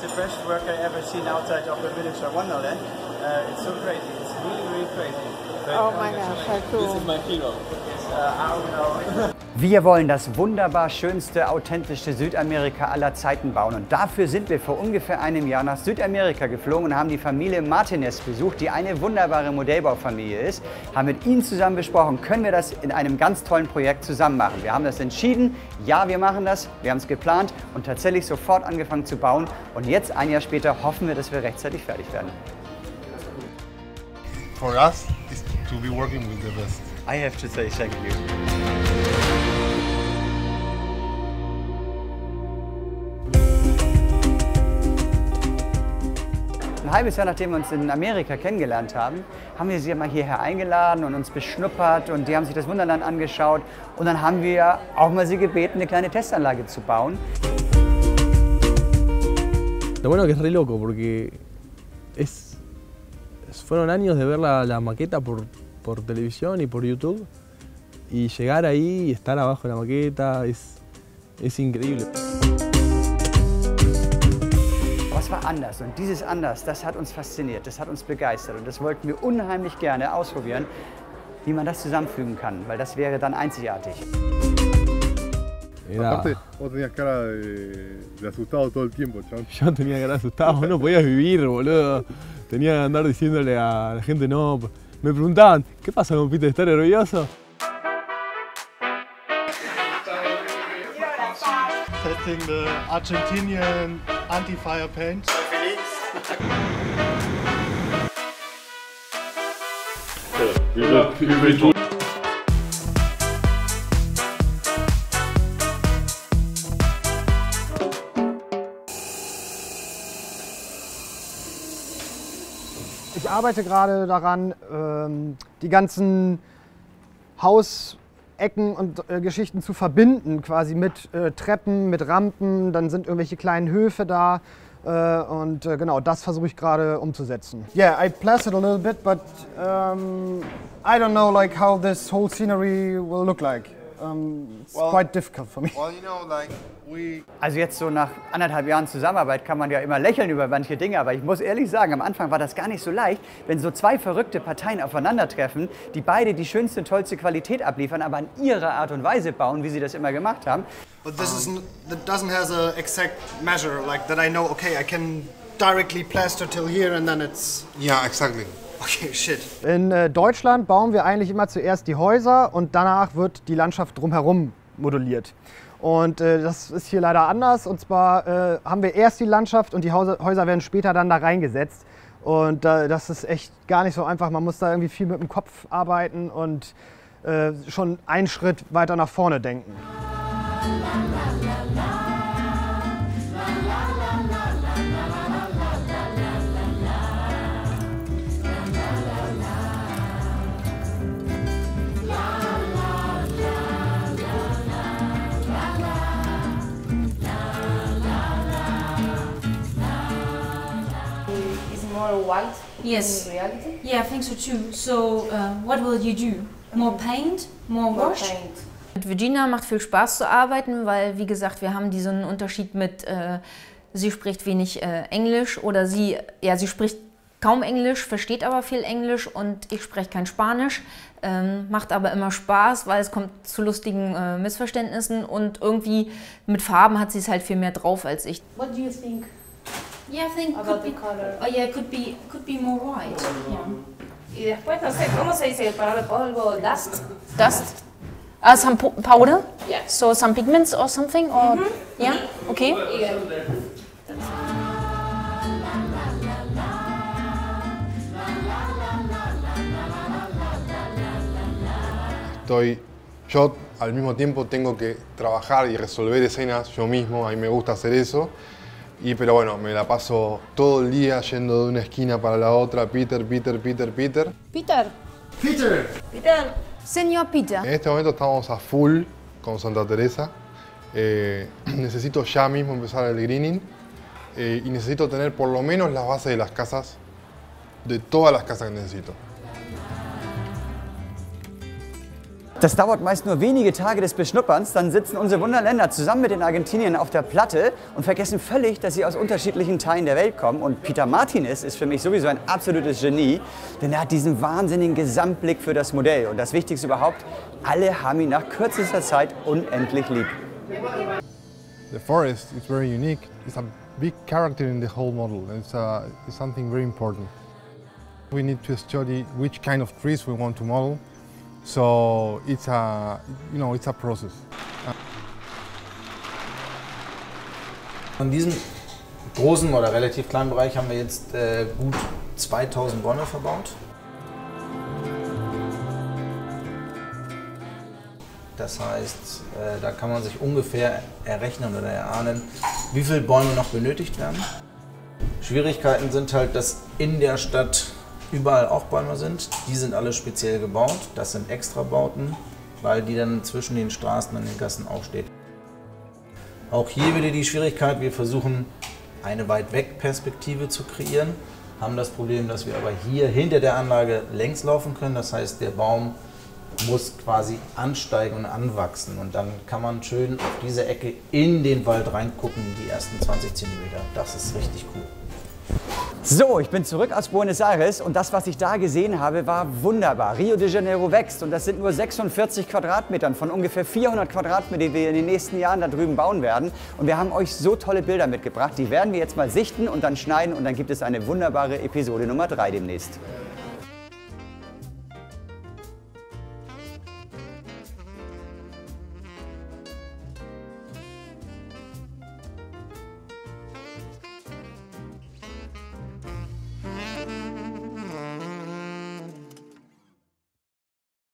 the best work I ever seen outside of the village of Wonderland. It's so crazy. It's really, really crazy. Oh my gosh, how cool. This is my hero. I don't know. Wir wollen das wunderbar schönste, authentischste Südamerika aller Zeiten bauen. Und dafür sind wir vor ungefähr einem Jahr nach Südamerika geflogen und haben die Familie Martinez besucht, die eine wunderbare Modellbaufamilie ist. Haben mit ihnen zusammen besprochen, können wir das in einem ganz tollen Projekt zusammen machen. Wir haben das entschieden, ja, wir machen das, wir haben es geplant und tatsächlich sofort angefangen zu bauen. Und jetzt, ein Jahr später, hoffen wir, dass wir rechtzeitig fertig werden. For us, it's to be working with the best. I have to say thank you. Ein halbes Jahr nachdem wir uns in Amerika kennengelernt haben, haben wir sie mal hierher eingeladen und uns beschnuppert und die haben sich das Wunderland angeschaut und dann haben wir auch mal sie gebeten, eine kleine Testanlage zu bauen. Lo bueno que es re loco porque fueron años de ver la maqueta por televisión y por YouTube y llegar ahí y estar abajo de la maqueta es increíble. Was war anders und dieses Anders, das hat uns fasziniert, das hat uns begeistert und das wollten wir unheimlich gerne ausprobieren, wie man das zusammenfügen kann, weil das wäre dann einzigartig. Aparte, vos tenías cara de asustado todo el tiempo, chabón. Yo tenía cara de asustado, no podías vivir, boludo. Tenía que andar diciéndole a la gente, no. Me preguntaban, ¿qué pasa con Peter? ¿Está nervioso? Testing the Argentinian anti-fire paint. Ich arbeite gerade daran, die ganzen Hausecken und Geschichten zu verbinden, quasi mit Treppen, mit Rampen, dann sind irgendwelche kleinen Höfe da und genau, das versuche ich gerade umzusetzen. Yeah, I plastered a little bit, but I don't know like how this whole scenery will look like. It's quite difficult for me. Well, you know, like Also jetzt so nach 1,5 Jahren Zusammenarbeit kann man ja immer lächeln über manche Dinge, aber ich muss ehrlich sagen, am Anfang war das gar nicht so leicht, wenn so zwei verrückte Parteien aufeinandertreffen, die beide die schönste, tollste Qualität abliefern, aber in ihrer Art und Weise bauen, wie sie das immer gemacht haben. But this doesn't have an exact measure, like that I know, okay, I can directly plaster till here and then it's... Yeah, exactly. Okay, shit. In Deutschland bauen wir eigentlich immer zuerst die Häuser und danach wird die Landschaft drumherum modelliert. Und das ist hier leider anders. Und zwar haben wir erst die Landschaft und die Häuser werden später dann da reingesetzt. Und das ist echt gar nicht so einfach. Man muss da irgendwie viel mit dem Kopf arbeiten und schon einen Schritt weiter nach vorne denken. White Yes. in reality? Yeah, I think so too. So, what will you do? More paint? More wash? Paint. Mit Virginia macht viel Spaß zu arbeiten, weil, wie gesagt, wir haben diesen Unterschied mit, sie spricht wenig Englisch oder sie spricht kaum Englisch, versteht aber viel Englisch und ich spreche kein Spanisch. Macht aber immer Spaß, weil es kommt zu lustigen Missverständnissen und irgendwie mit Farben hat sie es halt viel mehr drauf als ich. What do you think Yeah, I think about the color? Oh yeah, could be more white. Yeah. Y después, no sé, ¿cómo se dice? Para el polvo, dust? Dust? Some powder? Yeah. So some pigments or something? Or yeah? Okay. Yo al mismo tiempo tengo que trabajar y resolver escenas yo mismo, a mí me gusta hacer eso. Pero bueno, me la paso todo el día yendo de una esquina para la otra, Peter. Peter. Peter! Peter. Señor Peter. En este momento estamos a full con Santa Teresa. Necesito ya mismo empezar el greening y necesito tener por lo menos las bases de las casas, de todas las casas que necesito. Das dauert meist nur wenige Tage des Beschnupperns, dann sitzen unsere Wunderländer zusammen mit den Argentiniern auf der Platte und vergessen völlig, dass sie aus unterschiedlichen Teilen der Welt kommen. Und Peter Martinez ist für mich sowieso ein absolutes Genie, denn er hat diesen wahnsinnigen Gesamtblick für das Modell. Und das Wichtigste überhaupt, alle haben ihn nach kürzester Zeit unendlich lieb. The forest is very unique. It's a big character in the whole model. It's something very important. We need to study which kind of trees we want to model. So it's a process. In diesem großen oder relativ kleinen Bereich haben wir jetzt gut 2000 Bäume verbaut. Das heißt, da kann man sich ungefähr errechnen oder erahnen, wie viele Bäume noch benötigt werden. Schwierigkeiten sind halt, dass in der Stadt überall auch Bäume sind. Die sind alle speziell gebaut. Das sind Extrabauten, weil die dann zwischen den Straßen und den Gassen auch steht. Auch hier wieder die Schwierigkeit, wir versuchen eine Weit-Weg-Perspektive zu kreieren, haben das Problem, dass wir aber hier hinter der Anlage längs laufen können. Das heißt, der Baum muss quasi ansteigen und anwachsen und dann kann man schön auf diese Ecke in den Wald reingucken, die ersten 20 cm. Das ist richtig cool. So, ich bin zurück aus Buenos Aires und das, was ich da gesehen habe, war wunderbar. Rio de Janeiro wächst und das sind nur 46 Quadratmetern von ungefähr 400 Quadratmetern, die wir in den nächsten Jahren da drüben bauen werden. Und wir haben euch so tolle Bilder mitgebracht, die werden wir jetzt mal sichten und dann schneiden und dann gibt es eine wunderbare Episode Nummer 3 demnächst.